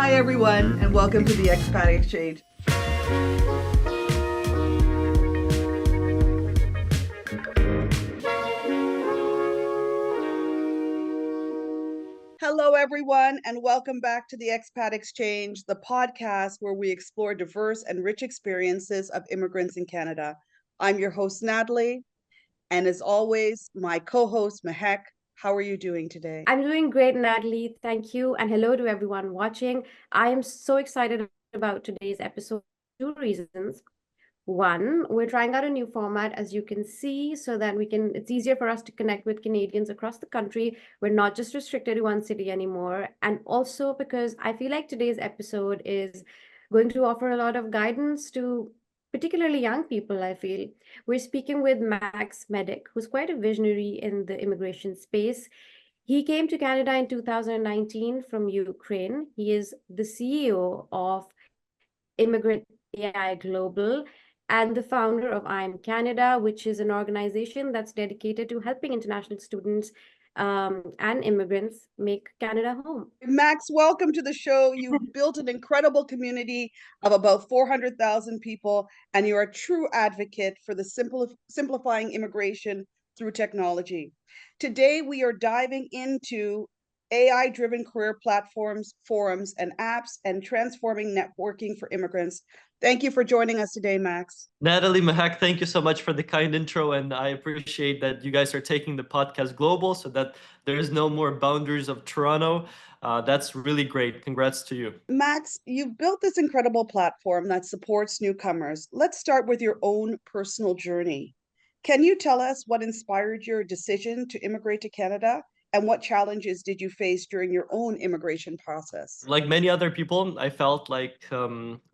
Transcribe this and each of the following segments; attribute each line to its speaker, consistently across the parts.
Speaker 1: Hi, everyone, and welcome to the Expat Exchange. Hello, everyone, and welcome back to the Expat Exchange, the podcast where we explore diverse and rich experiences of immigrants in Canada. I'm your host, Natalie, and as always, my co-host, Medyk. How are you doing today?
Speaker 2: I'm doing great, Natalie. Thank you. And hello to everyone watching. I am so excited about today's episode for two reasons. One, we're trying out a new format, as you can see, so that it's easier for us to connect with Canadians across the country. We're not just restricted to one city anymore. And also because I feel like today's episode is going to offer a lot of guidance to particularly young people, I feel. We're speaking with Max Medyk, who's quite a visionary in the immigration space. He came to Canada in 2019 from Ukraine. He is the CEO of ImmigrateAI Global and the founder of IM Canada, which is an organization that's dedicated to helping international students and immigrants make Canada home.
Speaker 1: Max, welcome to the show. You've built an incredible community of about 400,000 people, and you're a true advocate for the simplifying immigration through technology. Today, we are diving into AI-driven career platforms, forums, and apps, and transforming networking for immigrants. Thank you for joining us today, Max.
Speaker 3: Natalie, Medyk, thank you so much for the kind intro, and I appreciate that you guys are taking the podcast global so that there is no more boundaries of Toronto. That's really great. Congrats to you.
Speaker 1: Max, you've built this incredible platform that supports newcomers. Let's start with your own personal journey. Can you tell us what inspired your decision to immigrate to Canada, and what challenges did you face during your own immigration process?
Speaker 3: Like many other people, I felt like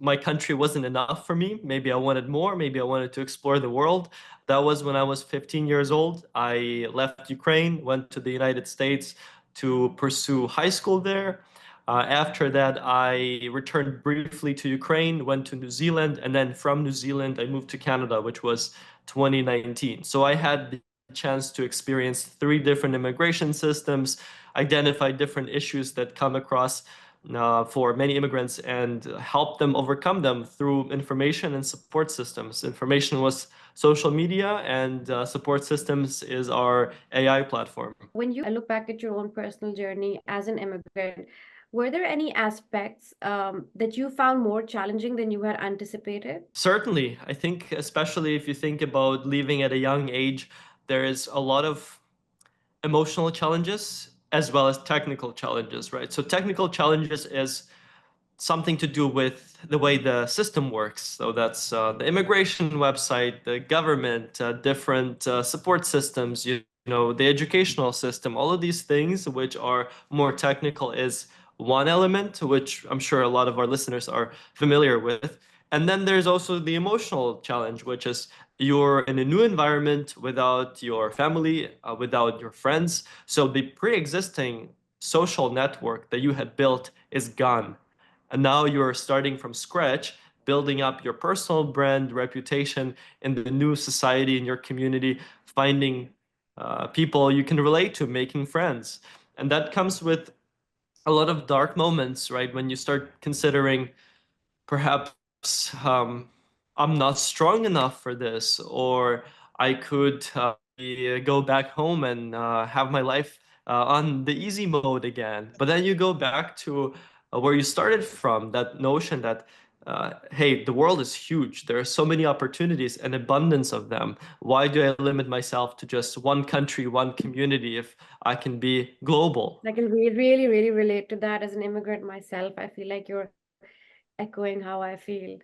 Speaker 3: my country wasn't enough for me. Maybe I wanted more. Maybe I wanted to explore the world. That was when I was 15 years old. I left Ukraine, went to the United States to pursue high school there. After that, I returned briefly to Ukraine, went to New Zealand, and then from New Zealand, I moved to Canada, which was 2019. So I had the chance to experience three different immigration systems, identify different issues that come across for many immigrants and help them overcome them through information and support systems. Information was social media, and support systems is our AI platform.
Speaker 2: When you look back at your own personal journey as an immigrant, were there any aspects that you found more challenging than you had anticipated?
Speaker 3: Certainly. I think, especially if you think about leaving at a young age, there is a lot of emotional challenges as well as technical challenges, right? So technical challenges is something to do with the way the system works. So that's the immigration website, the government, different support systems, the educational system, all of these things which are more technical is one element, which I'm sure a lot of our listeners are familiar with. And then there's also the emotional challenge, which is you're in a new environment without your family, without your friends. So the pre-existing social network that you had built is gone. And now you're starting from scratch, building up your personal brand, reputation in the new society, in your community, finding people you can relate to, making friends. And that comes with a lot of dark moments, right? When you start considering perhaps I'm not strong enough for this, or I could go back home and have my life on the easy mode again. But then you go back to where you started from, that notion that, hey, the world is huge. There are so many opportunities and abundance of them. Why do I limit myself to just one country, one community if I can be global?
Speaker 2: I can really, really relate to that as an immigrant myself. I feel like you're echoing how I feel.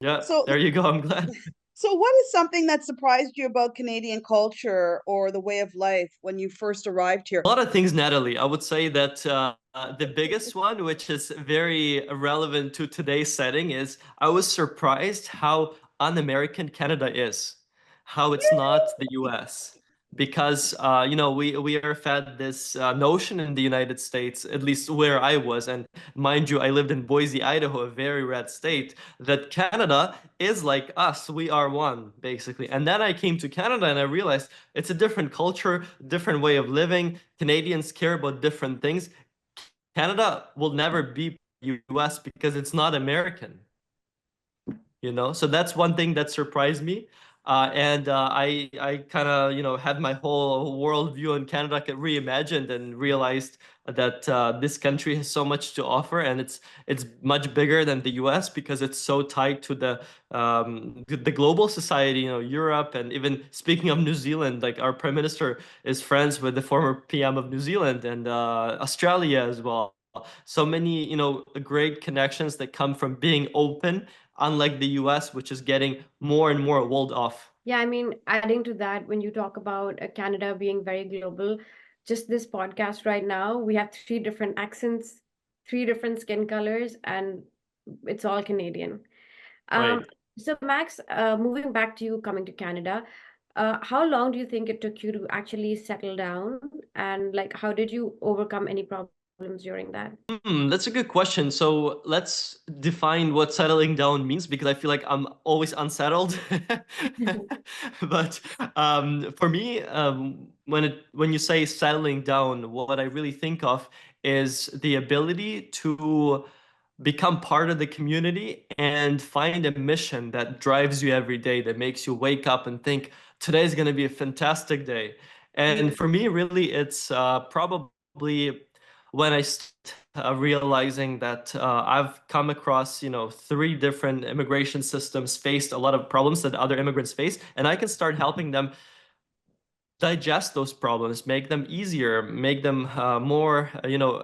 Speaker 3: Yeah,
Speaker 1: So,
Speaker 3: there you go. I'm glad.
Speaker 1: so what is something that surprised you about Canadian culture or the way of life when you first arrived here?
Speaker 3: A lot of things, Natalie. I would say that the biggest one, which is very relevant to today's setting, is I was surprised how un-American Canada is, how it's not the US. Because we are fed this notion in the United States, at least where I was, and mind you, I lived in Boise, Idaho, a very red state, that Canada is like us. We are one, basically. And then I came to Canada and I realized it's a different culture, different way of living. Canadians care about different things. Canada will never be US because it's not American. So that's one thing that surprised me. And I kind of had my whole worldview on Canada reimagined and realized that this country has so much to offer, and it's much bigger than the US because it's so tied to the global society, Europe, and even speaking of New Zealand, like our Prime Minister is friends with the former PM of New Zealand and Australia as well. So many, great connections that come from being open, unlike the US, which is getting more and more walled off.
Speaker 2: Yeah, I mean, adding to that, when you talk about Canada being very global, just this podcast right now, we have three different accents, three different skin colors, and it's all Canadian.
Speaker 3: Right.
Speaker 2: So Max, moving back to you coming to Canada, how long do you think it took you to actually settle down? And like, how did you overcome any problems during that?
Speaker 3: That's a good question. So let's define what settling down means because I feel like I'm always unsettled. But for me, when you say settling down, what I really think of is the ability to become part of the community and find a mission that drives you every day, that makes you wake up and think, today is going to be a fantastic day. And for me, really, it's probably when I start realizing that I've come across, three different immigration systems, faced a lot of problems that other immigrants face, and I can start helping them digest those problems, make them easier, make them more,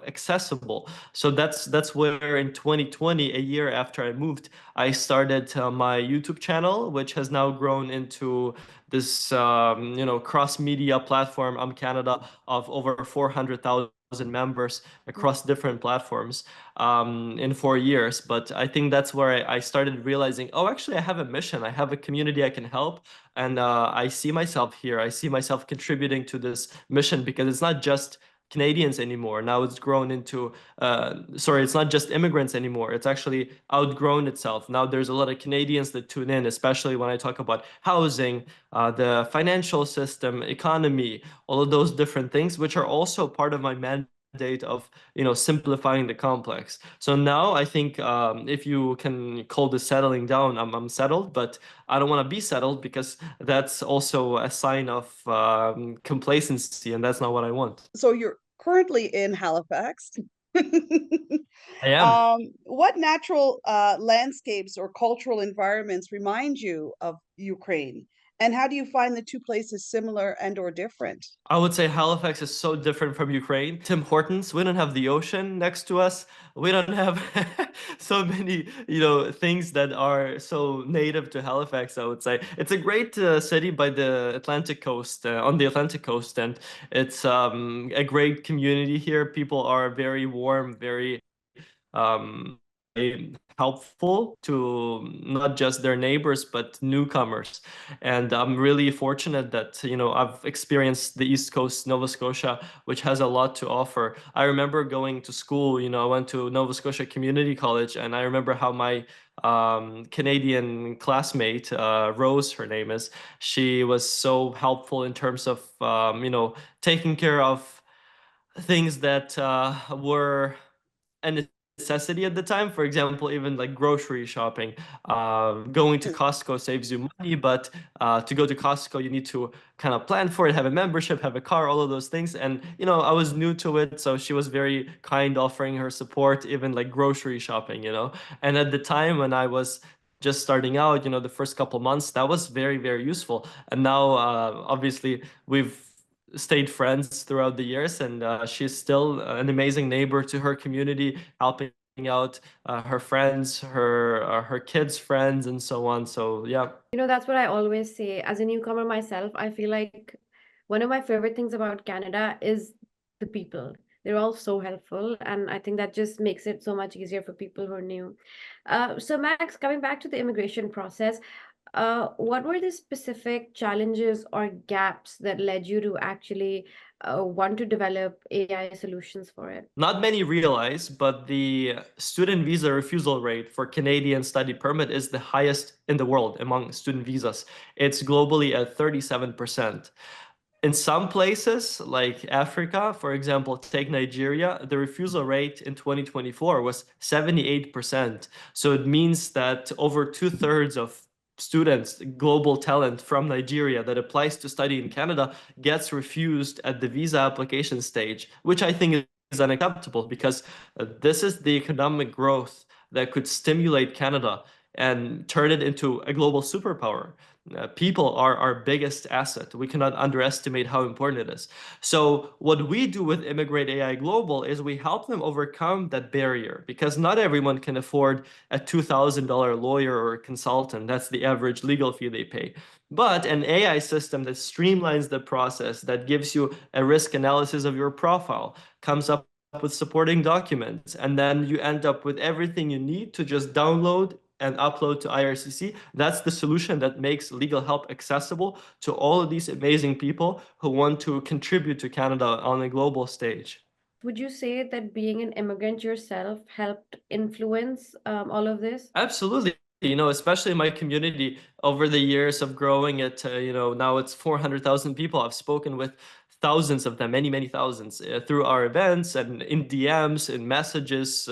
Speaker 3: accessible. So that's where in 2020, a year after I moved, I started my YouTube channel, which has now grown into this, cross-media platform. Canada of over 400,000 members across different platforms in 4 years. But I think that's where I started realizing, oh, actually, I have a mission. I have a community I can help. And I see myself here. I see myself contributing to this mission because it's not just Canadians anymore. Now it's grown into, it's not just immigrants anymore. It's actually outgrown itself. Now there's a lot of Canadians that tune in, especially when I talk about housing, the financial system, economy, all of those different things, which are also part of my mandate of simplifying the complex. So now I think if you can call this settling down, I'm settled, but I don't want to be settled because that's also a sign of complacency, and that's not what I want.
Speaker 1: So you're currently in Halifax.
Speaker 3: I am.
Speaker 1: What natural landscapes or cultural environments remind you of Ukraine? And how do you find the two places similar and or different?
Speaker 3: I would say Halifax is so different from Ukraine. Tim Hortons, we don't have the ocean next to us. We don't have so many, things that are so native to Halifax, I would say. It's a great city by the Atlantic coast, on the Atlantic coast, and it's a great community here. People are very warm, very um, helpful to not just their neighbors but newcomers. And I'm really fortunate that I've experienced the East Coast, Nova Scotia, which has a lot to offer. I remember going to school. I went to Nova Scotia Community College, and I remember how my Canadian classmate, Rose, her name is, she was so helpful in terms of taking care of things that were a necessity at the time. For example, even like grocery shopping. Going to Costco saves you money, but to go to Costco, you need to kind of plan for it, have a membership, have a car, all of those things. And, I was new to it, so she was very kind, offering her support, even like grocery shopping. And at the time when I was just starting out, the first couple months, that was very, very useful. And now, obviously, we've stayed friends throughout the years, and she's still an amazing neighbor to her community, helping out her friends, her kids' friends, and so on. So yeah.
Speaker 2: That's what I always say. As a newcomer myself, I feel like one of my favorite things about Canada is the people. They're all so helpful, and I think that just makes it so much easier for people who are new. So Max, coming back to the immigration process, what were the specific challenges or gaps that led you to actually want to develop AI solutions for it?
Speaker 3: Not many realize, but the student visa refusal rate for Canadian study permit is the highest in the world among student visas. It's globally at 37%. In some places, like Africa, for example, take Nigeria, the refusal rate in 2024 was 78%. So it means that over 2/3 of students, global talent from Nigeria that applies to study in Canada gets refused at the visa application stage, which I think is unacceptable because this is the economic growth that could stimulate Canada and turn it into a global superpower. People are our biggest asset. We cannot underestimate how important it is. So what we do with ImmigrateAI Global is we help them overcome that barrier because not everyone can afford a $2,000 lawyer or consultant. That's the average legal fee they pay. But an AI system that streamlines the process, that gives you a risk analysis of your profile, comes up with supporting documents, and then you end up with everything you need to just download and upload to IRCC. That's the solution that makes legal help accessible to all of these amazing people who want to contribute to Canada on a global stage.
Speaker 2: Would you say that being an immigrant yourself helped influence all of this?
Speaker 3: Absolutely. Especially in my community over the years of growing it, now it's 400,000 people. I've spoken with thousands of them, many, many thousands, through our events and in DMs, in messages,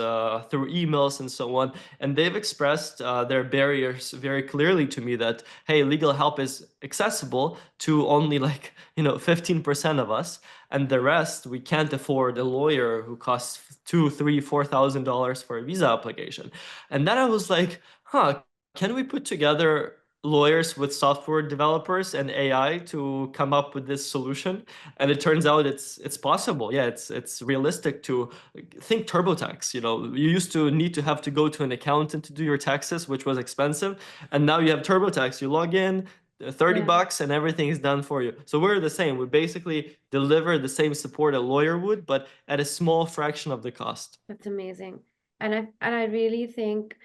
Speaker 3: through emails and so on. And they've expressed their barriers very clearly to me that, hey, legal help is accessible to only 15% of us. And the rest, we can't afford a lawyer who costs $2,000, $3,000, $4,000 for a visa application. And then I was like, can we put together lawyers with software developers and AI to come up with this solution? And it turns out it's possible. Yeah, it's realistic to think TurboTax. You used to need to have to go to an accountant to do your taxes, which was expensive. And now you have TurboTax. You log in, 30
Speaker 2: Yeah.
Speaker 3: bucks and everything is done for you. So we're the same. We basically deliver the same support a lawyer would, but at a small fraction of the cost.
Speaker 2: That's amazing. And I really think,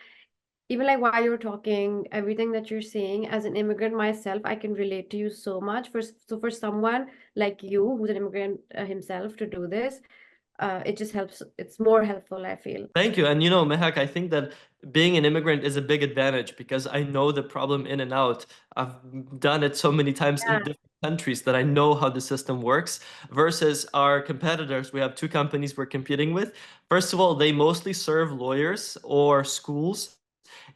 Speaker 2: even like while you're talking, everything that you're saying, as an immigrant myself, I can relate to you so much. So for someone like you, who's an immigrant himself, to do this, it just helps. It's more helpful, I feel.
Speaker 3: Thank you. And Mehak, I think that being an immigrant is a big advantage because I know the problem in and out. I've done it so many times in
Speaker 2: Yeah.
Speaker 3: different countries that I know how the system works versus our competitors. We have two companies we're competing with. First of all, they mostly serve lawyers or schools.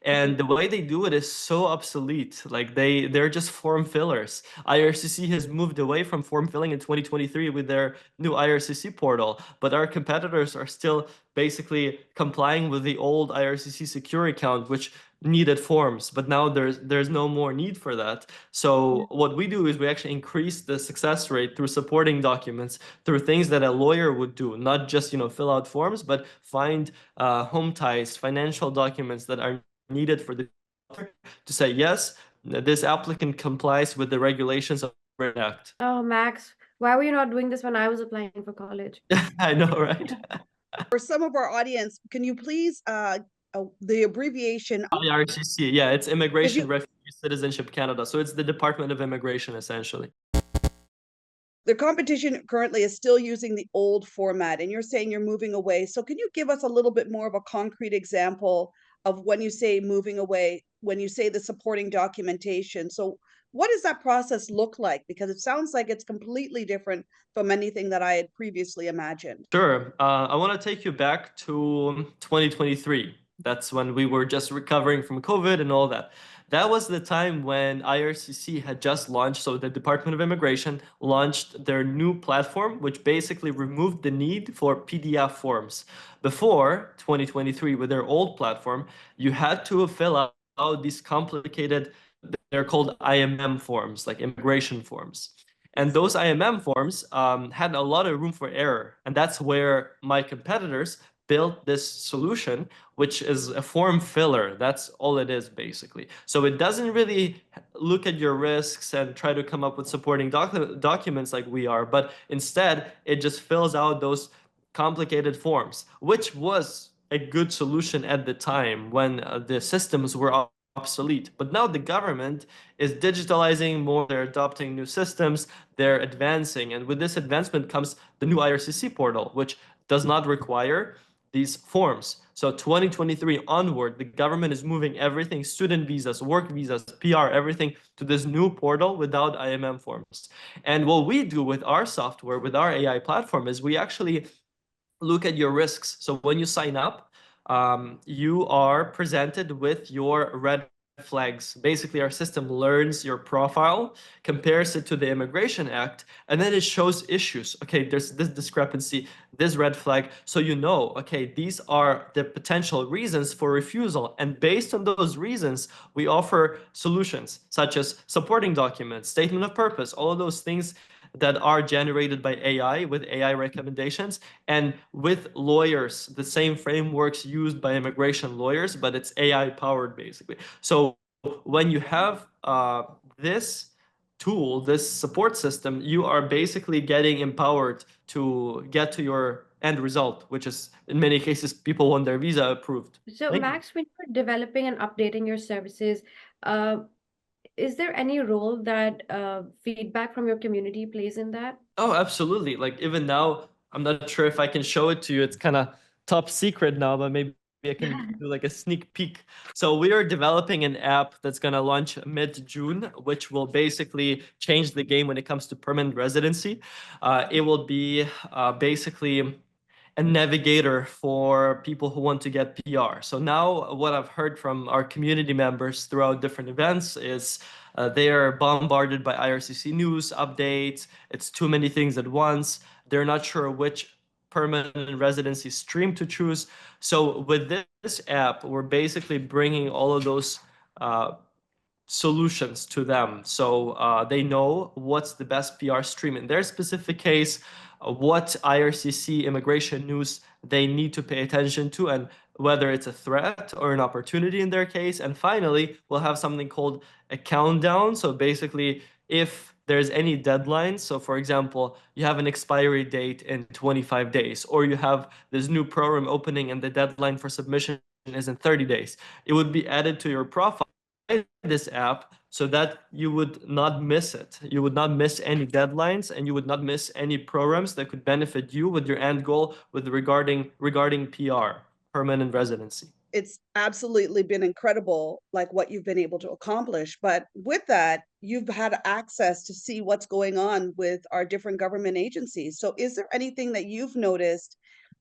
Speaker 3: And the way they do it is so obsolete. Like they're just form fillers. IRCC has moved away from form filling in 2023 with their new IRCC portal, but our competitors are still basically complying with the old IRCC secure account, which needed forms, but now there's no more need for that. So what we do is we actually increase the success rate through supporting documents, through things that a lawyer would do, not just fill out forms, but find home ties, financial documents that are needed for the to say yes, this applicant complies with the regulations of the Act.
Speaker 2: Oh, Max, why were you not doing this when I was applying for college?
Speaker 3: I know, right?
Speaker 1: For some of our audience, can you please the abbreviation?
Speaker 3: IRCC, yeah, it's Immigration,
Speaker 1: you-
Speaker 3: Refugee, Citizenship Canada. So it's the Department of Immigration, essentially.
Speaker 1: The competition currently is still using the old format, and you're saying you're moving away. So can you give us a little bit more of a concrete example of when you say moving away, when you say the supporting documentation? So what does that process look like? Because it sounds like it's completely different from anything that I had previously imagined.
Speaker 3: Sure. I want to take you back to 2023. That's when we were just recovering from COVID and all that. That was the time when IRCC had just launched, so the Department of Immigration launched their new platform, which basically removed the need for PDF forms. Before 2023, with their old platform, you had to fill out these complicated, they're called IMM forms, like immigration forms. And those IMM forms had a lot of room for error. And that's where my competitors built this solution, which is a form filler. That's all it is, basically. So it doesn't really look at your risks and try to come up with supporting documents like we are, but instead, it just fills out those complicated forms, which was a good solution at the time when the systems were obsolete. But now the government is digitalizing more, they're adopting new systems, they're advancing. And with this advancement comes the new IRCC portal, which does not require these forms. So 2023 onward, the government is moving everything, student visas, work visas, PR, everything to this new portal without IMM forms. And what we do with our software, with our AI platform, is we actually look at your risks. So when you sign up, you are presented with your red flags. Basically, our system learns your profile, compares it to the Immigration Act, and then it shows issues. Okay, there's this discrepancy, this red flag. So you know, okay, these are the potential reasons for refusal. And based on those reasons, we offer solutions such as supporting documents, statement of purpose, all of those things that are generated by AI with AI recommendations, and with lawyers, the same frameworks used by immigration lawyers, but it's AI powered basically. So when you have this tool, this support system, you are basically getting empowered to get to your end result, which is in many cases people want their visa approved.
Speaker 2: So, Max, when you're developing and updating your services, is there any role that feedback from your community plays in that?
Speaker 3: Oh, absolutely. Like even now, I'm not sure if I can show it to you. It's kind of top secret now, but maybe I can do like a sneak peek. So we are developing an app that's going to launch mid-June, which will basically change the game when it comes to permanent residency. It will be basically a navigator for people who want to get PR. So now what I've heard from our community members throughout different events is they are bombarded by IRCC news updates. It's too many things at once. They're not sure which permanent residency stream to choose. So with this app, we're basically bringing all of those solutions to them. So they know what's the best PR stream in their specific case, what IRCC immigration news they need to pay attention to, and whether it's a threat or an opportunity in their case. And finally, we'll have something called a countdown. So basically, if there's any deadline, so for example, you have an expiry date in 25 days, or you have this new program opening and the deadline for submission is in 30 days, it would be added to your profile this app so that you would not miss it. You would not miss any deadlines, and you would not miss any programs that could benefit you with your end goal with regarding PR, permanent residency.
Speaker 1: It's absolutely been incredible, like what you've been able to accomplish. But with that, you've had access to see what's going on with our different government agencies. So is there anything that you've noticed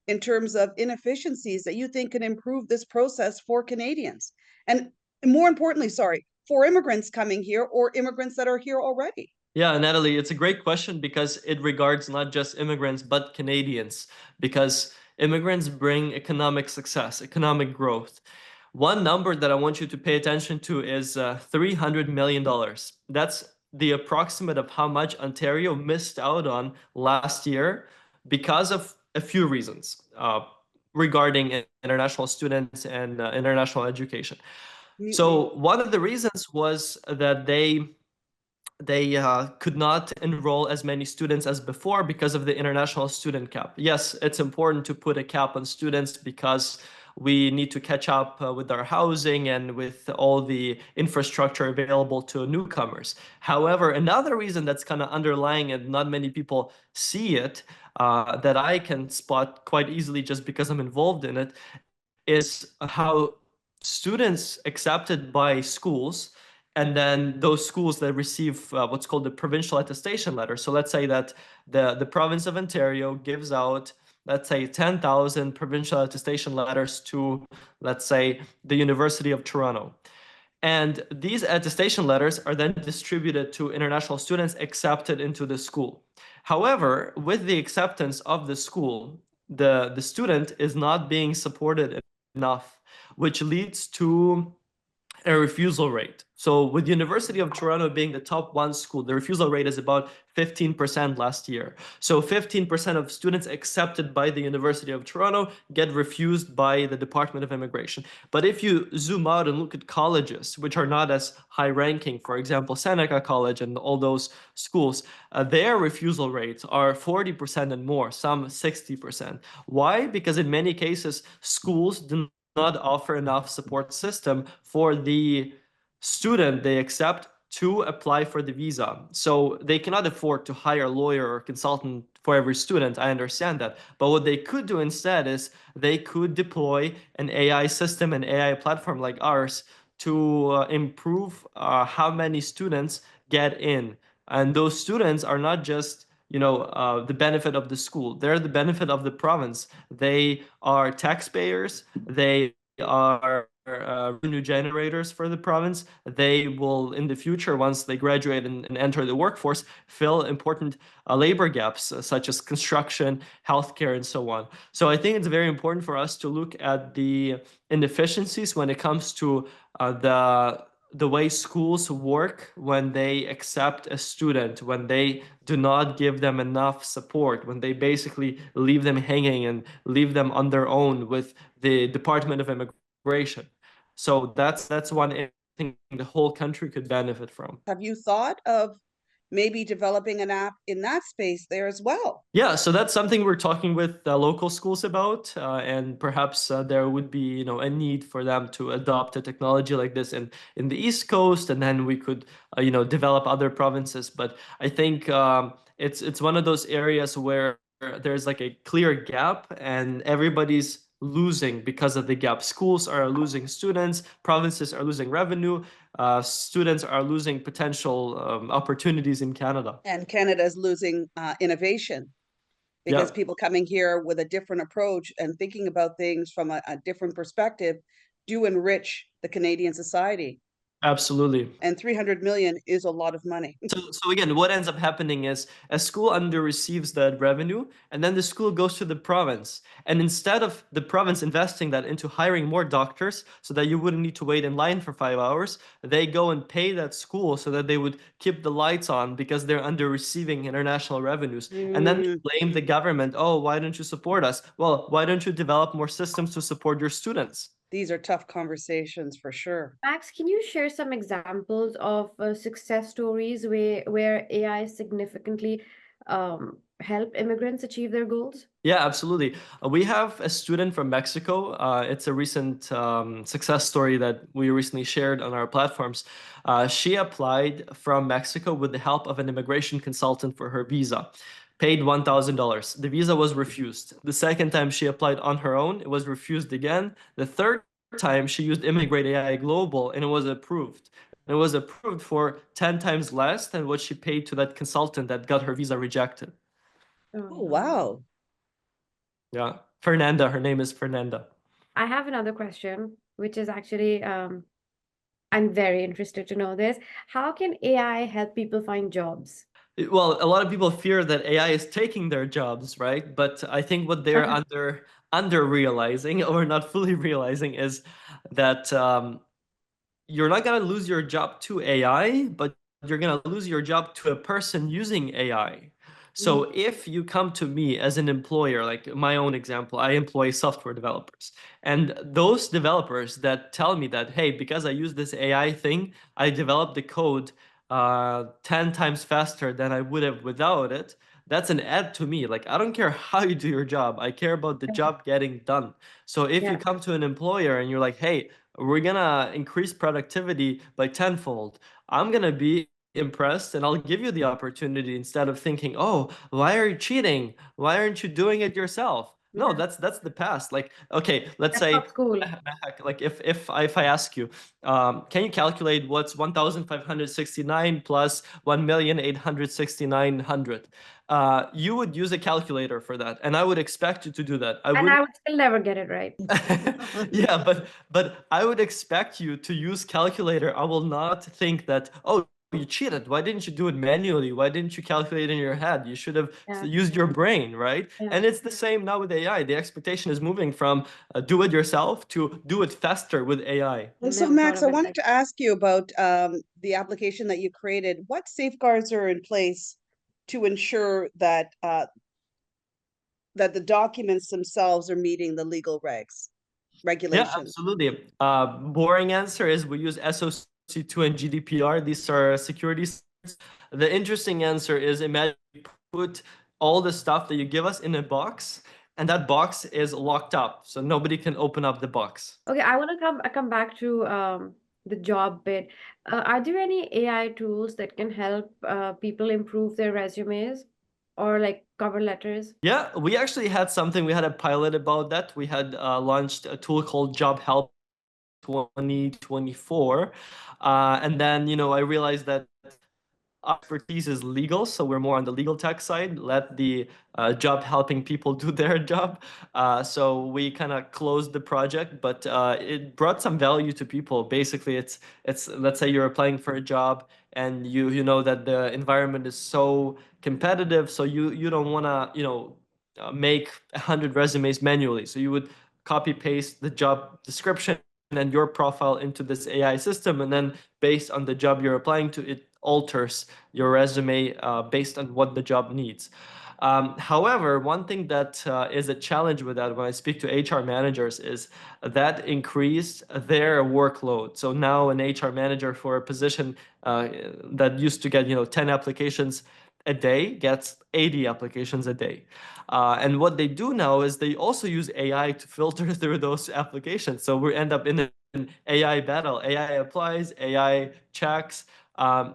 Speaker 1: in terms of inefficiencies that you think can improve this process for Canadians? And more importantly, sorry, for immigrants coming here or immigrants that are here already?
Speaker 3: Yeah, Natalie, it's a great question because it regards not just immigrants, but Canadians, because immigrants bring economic success, economic growth. One number that I want you to pay attention to is $300 million. That's the approximate of how much Ontario missed out on last year because of a few reasons regarding international students and international education. So one of the reasons was that they could not enroll as many students as before because of the international student cap. Yes, it's important to put a cap on students because we need to catch up with our housing and with all the infrastructure available to newcomers. However, another reason that's kind of underlying and not many people see it, that I can spot quite easily just because I'm involved in it, is how students accepted by schools, and then those schools that receive what's called the provincial attestation letter. So let's say that the province of Ontario gives out, let's say, 10,000 provincial attestation letters to, let's say, the University of Toronto. And these attestation letters are then distributed to international students accepted into the school. However, with the acceptance of the school, the student is not being supported enough, which leads to a refusal rate. So with University of Toronto being the top one school, the refusal rate is about 15% last year. So 15% of students accepted by the University of Toronto get refused by the Department of Immigration. But if you zoom out and look at colleges, which are not as high ranking, for example, Seneca College and all those schools, their refusal rates are 40% and more, some 60%. Why? Because in many cases, schools do not offer enough support system for the student they accept to apply for the visa. So they cannot afford to hire a lawyer or consultant for every student. I understand that. But what they could do instead is they could deploy an AI system, an AI platform like ours, to improve how many students get in. And those students are not just the benefit of the school. They're the benefit of the province. They are taxpayers. They are revenue generators for the province. They will, in the future, once they graduate and enter the workforce, fill important labor gaps such as construction, healthcare, and so on. So I think it's very important for us to look at the inefficiencies when it comes to the way schools work when they accept a student, when they do not give them enough support, when they basically leave them hanging and leave them on their own with the Department of Immigration. So that's one thing the whole country could benefit from.
Speaker 1: Have you thought of maybe developing an app in that space there as well?
Speaker 3: Yeah, so that's something we're talking with local schools about, and perhaps there would be, a need for them to adopt a technology like this in the East Coast, and then we could, develop other provinces. But I think it's one of those areas where there's like a clear gap, and everybody's losing because of the gap. Schools are losing students, provinces are losing revenue, students are losing potential opportunities in Canada.
Speaker 1: And Canada's losing innovation because
Speaker 3: Yeah.
Speaker 1: people coming here with a different approach and thinking about things from a different perspective do enrich the Canadian society.
Speaker 3: Absolutely.
Speaker 1: And 300 million is a lot of money.
Speaker 3: So again, what ends up happening is a school under receives that revenue, and then the school goes to the province. And instead of the province investing that into hiring more doctors so that you wouldn't need to wait in line for 5 hours, they go and pay that school so that they would keep the lights on because they're under receiving international revenues. And then they blame the government. Oh, why don't you support us? Well, why don't you develop more systems to support your students?
Speaker 1: These are tough conversations for sure.
Speaker 2: Max, can you share some examples of success stories where AI significantly help immigrants achieve their goals?
Speaker 3: Yeah, absolutely. We have a student from Mexico. It's a recent success story that we recently shared on our platforms. She applied from Mexico with the help of an immigration consultant for her visa, paid $1,000. The visa was refused. The second time she applied on her own, it was refused again. The third time she used ImmigrateAI Global and it was approved. It was approved for 10 times less than what she paid to that consultant that got her visa rejected.
Speaker 1: Oh, wow.
Speaker 3: Yeah, Fernanda. Her name is Fernanda.
Speaker 2: I have another question, which is actually, I'm very interested to know this. How can AI help people find jobs?
Speaker 3: Well, a lot of people fear that AI is taking their jobs, right? But I think what they're under realizing or not fully realizing is that you're not gonna lose your job to AI, but you're gonna lose your job to a person using AI. So if you come to me as an employer, like my own example, I employ software developers, and those developers that tell me that, hey, because I use this AI thing, I developed the code 10 times faster than I would have without it. That's an add to me. Like, I don't care how you do your job. I care about the job getting done. So if you
Speaker 2: Yeah.
Speaker 3: come to an employer and you're like, hey, we're gonna increase productivity by tenfold, I'm gonna be impressed and I'll give you the opportunity instead of thinking, oh, why are you cheating? Why aren't you doing it yourself? No,
Speaker 2: Yeah.
Speaker 3: that's the past. Like, okay, let's
Speaker 2: That's
Speaker 3: say,
Speaker 2: not cool.
Speaker 3: like if I ask you, can you calculate what's 1,569 plus 1,869,000? You would use a calculator for that, and I would expect you to do that. I
Speaker 2: And
Speaker 3: would
Speaker 2: I would still never get it right.
Speaker 3: yeah, but I would expect you to use calculator. I will not think that, oh, you cheated. Why didn't you do it manually? Why didn't you calculate in your head? You should have
Speaker 2: Yeah.
Speaker 3: used your brain, right?
Speaker 2: Yeah.
Speaker 3: And it's the same now with AI. The expectation is moving from do it yourself to do it faster with AI.
Speaker 1: And so,
Speaker 2: Never thought
Speaker 1: Max,
Speaker 2: of
Speaker 1: I
Speaker 2: it
Speaker 1: wanted
Speaker 2: like
Speaker 1: to ask you about the application that you created. What safeguards are in place to ensure that that the documents themselves are meeting the legal
Speaker 3: Yeah,
Speaker 1: regulations?
Speaker 3: absolutely. Boring answer is we use SOC2 and GDPR. These are security standards. The interesting answer is imagine you put all the stuff that you give us in a box, and that box is locked up, so nobody can open up the box.
Speaker 2: Okay, I want to come back to the job bit. Are there any AI tools that can help people improve their resumes or like cover letters?
Speaker 3: Yeah, we actually had something. We had a pilot about that. We had launched a tool called Job Help 2024, and then I realized that our expertise is legal, so we're more on the legal tech side. Let the job helping people do their job. So we kind of closed the project, but it brought some value to people. Basically, it's let's say you're applying for a job and you know that the environment is so competitive, so you don't want to make 100 resumes manually. So you would copy paste the job description and your profile into this AI system, and then based on the job you're applying to, it alters your resume based on what the job needs. However, one thing that is a challenge with that when I speak to HR managers is that increased their workload. So now an HR manager for a position that used to get 10 applications a day gets 80 applications a day. And what they do now is they also use AI to filter through those applications. So we end up in an AI battle. AI applies, AI checks.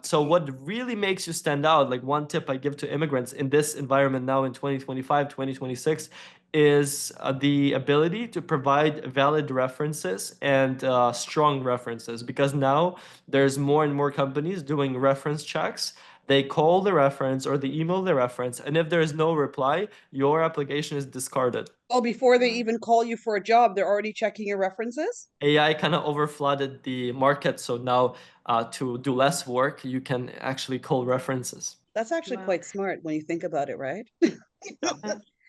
Speaker 3: So what really makes you stand out, like one tip I give to immigrants in this environment now in 2025, 2026, is the ability to provide valid references and strong references, because now there's more and more companies doing reference checks. They call the reference or they email the reference, and if there is no reply, your application is discarded.
Speaker 1: Oh, before they even call you for a job, they're already checking your references?
Speaker 3: AI kind of overflooded the market, so now to do less work, you can actually call references.
Speaker 1: That's actually
Speaker 2: Wow.
Speaker 1: quite smart when you think about it, right?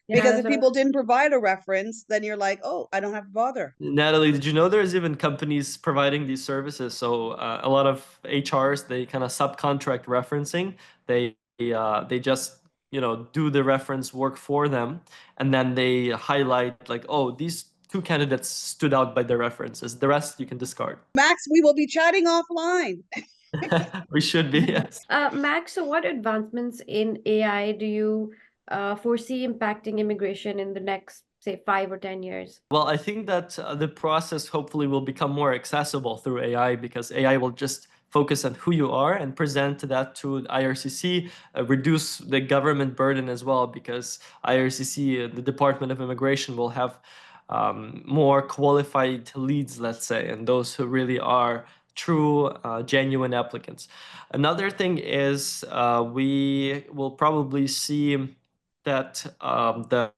Speaker 2: Yeah,
Speaker 1: Because
Speaker 2: that's
Speaker 1: if
Speaker 2: what
Speaker 1: people didn't provide a reference, then you're like, oh, I don't have to bother.
Speaker 3: Natalie, did you know there's even companies providing these services? So a lot of HRs, they kind of subcontract referencing. They just do the reference work for them, and then they highlight like, oh, these two candidates stood out by their references. The rest you can discard.
Speaker 1: Max, we will be chatting offline.
Speaker 3: We should be, yes.
Speaker 2: Max, so what advancements in AI do you foresee impacting immigration in the next, say, 5 or 10 years?
Speaker 3: Well, I think that the process hopefully will become more accessible through AI, because AI will just focus on who you are and present that to IRCC, reduce the government burden as well, because IRCC, the Department of Immigration, will have more qualified leads, let's say, and those who really are true, genuine applicants. Another thing is we will probably see that the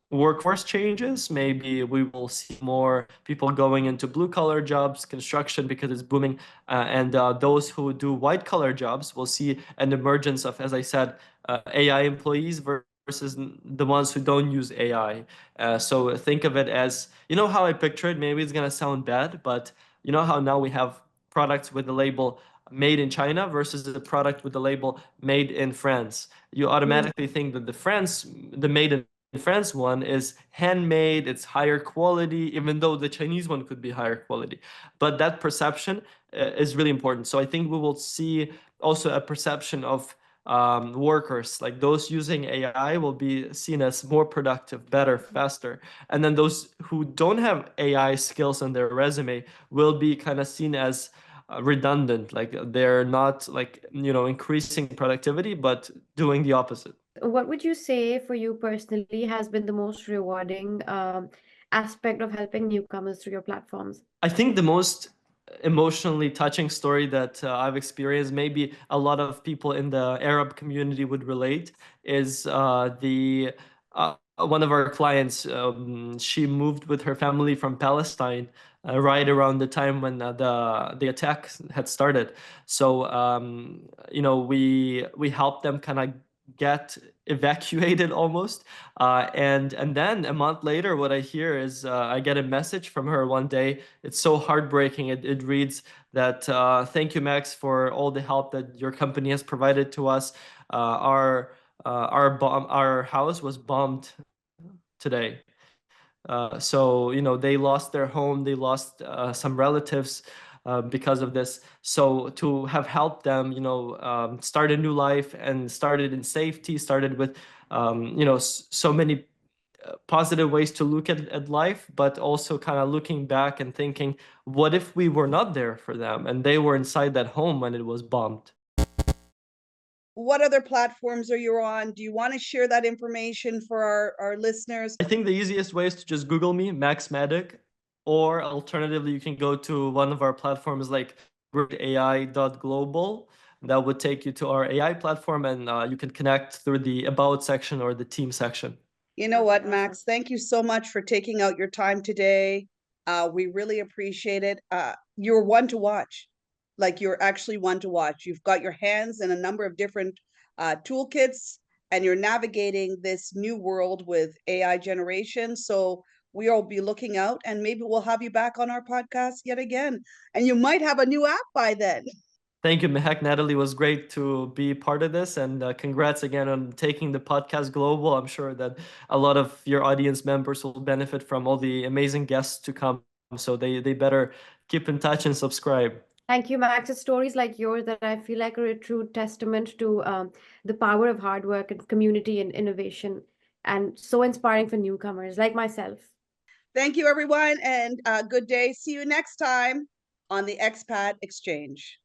Speaker 3: workforce changes. Maybe we will see more people going into blue collar jobs, construction, because it's booming. And those who do white collar jobs will see an emergence of, as I said, AI employees versus the ones who don't use AI. So think of it as, how I picture it, maybe it's going to sound bad, but you know how now we have products with the label made in China versus the product with the label made in France. You automatically think that the made in France one is handmade, it's higher quality, even though the Chinese one could be higher quality. But that perception is really important. So I think we will see also a perception of workers, like those using AI will be seen as more productive, better, faster. And then those who don't have AI skills on their resume will be kind of seen as redundant, like they're not like increasing productivity, but doing the opposite.
Speaker 2: What would you say for you personally has been the most rewarding aspect of helping newcomers through your platforms?
Speaker 3: I think the most emotionally touching story that I've experienced, maybe a lot of people in the Arab community would relate, is the one of our clients. She moved with her family from Palestine right around the time when the attack had started. So we helped them kind of get evacuated almost, and then a month later, what I hear is I get a message from her one day. It's so heartbreaking. It reads that thank you, Max, for all the help that your company has provided to us. Our house was bombed today. So they lost their home, they lost some relatives because of this. So to have helped them, start a new life and started in safety, started with so many positive ways to look at life, but also kind of looking back and thinking, what if we were not there for them and they were inside that home when it was bombed?
Speaker 1: What other platforms are you on? Do you want to share that information for our listeners?
Speaker 3: I think the easiest way is to just Google me, Max Medyk, or alternatively, you can go to one of our platforms like ImmigrateAI.global. That would take you to our AI platform, and you can connect through the About section or the Team section.
Speaker 1: You know what, Max, thank you so much for taking out your time today. We really appreciate it. You're one to watch. Like, you're actually one to watch. You've got your hands in a number of different toolkits, and you're navigating this new world with AI generation. So we'll be looking out, and maybe we'll have you back on our podcast yet again. And you might have a new app by then.
Speaker 3: Thank you, Mehak. Natalie, was great to be part of this, and congrats again on taking the podcast global. I'm sure that a lot of your audience members will benefit from all the amazing guests to come, so they better keep in touch and subscribe.
Speaker 2: Thank you, Max. It's stories like yours that I feel like are a true testament to the power of hard work and community and innovation, and so inspiring for newcomers like myself.
Speaker 1: Thank you, everyone, and good day. See you next time on the Expat Exchange.